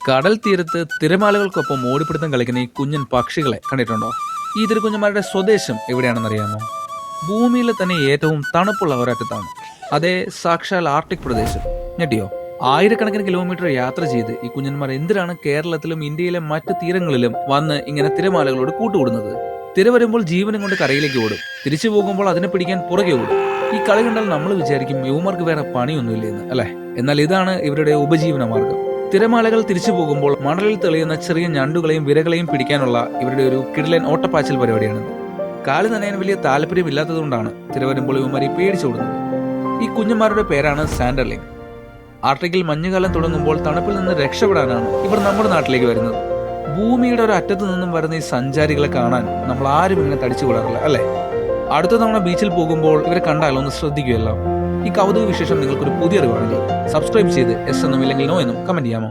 കടൽ തീരത്ത് തിരമാലകൾക്കൊപ്പം ഓടിപ്പിടുത്തം കളിക്കുന്ന ഈ കുഞ്ഞൻ പക്ഷികളെ കണ്ടിട്ടുണ്ടോ? ഈ തിരുക്കുഞ്ഞന്മാരുടെ സ്വദേശം എവിടെയാണെന്നറിയാമോ? ഭൂമിയിലെ തന്നെ ഏറ്റവും തണുപ്പുള്ള ഒരറ്റത്താണ്. അതേ, സാക്ഷാൽ ആർട്ടിക് പ്രദേശം. ഞെട്ടിയോ? ആയിരക്കണക്കിന് കിലോമീറ്റർ യാത്ര ചെയ്ത് ഈ കുഞ്ഞന്മാർ എന്തിനാണ് കേരളത്തിലും ഇന്ത്യയിലെ മറ്റ് തീരങ്ങളിലും വന്ന് ഇങ്ങനെ തിരമാലകളോട് കൂട്ടുകൂടുന്നത്? തിര വരുമ്പോൾ ജീവനും കൊണ്ട് കരയിലേക്ക് ഓടും, തിരിച്ചു പോകുമ്പോൾ അതിനെ പിടിക്കാൻ പുറകെ ഓടും. ഈ കളി കണ്ടാൽ നമ്മൾ വിചാരിക്കും ഇവന്മാർക്ക് വേറെ പണിയൊന്നുമില്ല എന്ന്, അല്ലെ? എന്നാൽ ഇതാണ് ഇവരുടെ ഉപജീവന മാർഗം. തിരമാലകൾ തിരിച്ചു പോകുമ്പോൾ മണലിൽ തെളിയുന്ന ചെറിയ ഞണ്ടുകളെയും വിരകളെയും പിടിക്കാനുള്ള ഇവരുടെ ഒരു കിടിലൻ ഓട്ടപ്പാച്ചിൽ പരിപാടിയാണിത്. കാല് നനയാൻ വലിയ താല്പര്യമില്ലാത്തതുകൊണ്ടാണ് തിര വരുമ്പോൾ ഇവന്മാരെ പേടിച്ചോടുന്നത്. ഈ കുഞ്ഞന്മാരുടെ പേരാണ് സാൻഡർലിംഗ്. ആർട്ടിക്കിൽ മഞ്ഞുകാലം തുടങ്ങുമ്പോൾ തണുപ്പിൽ നിന്ന് രക്ഷപ്പെടാനാണ് ഇവർ നമ്മുടെ നാട്ടിലേക്ക് വരുന്നത്. ഭൂമിയുടെ ഒരു അറ്റത്തു നിന്നും വരുന്ന ഈ സഞ്ചാരികളെ കാണാൻ നമ്മൾ ആരും ഇങ്ങനെ തടിച്ചു കൂടാറില്ല, അല്ലേ? അടുത്ത തവണ ബീച്ചിൽ പോകുമ്പോൾ ഇവരെ കണ്ടാൽ ഒന്ന് ശ്രദ്ധിക്കുകയല്ലോ. ഈ കൗതുക വിശേഷം നിങ്ങൾക്കൊരു പുതിയ അറിവാണെങ്കിൽ സബ്സ്ക്രൈബ് ചെയ്ത് എസ് എന്നും ഇല്ലെങ്കിൽ നോ എന്നും കമന്റ് ചെയ്യാമോ?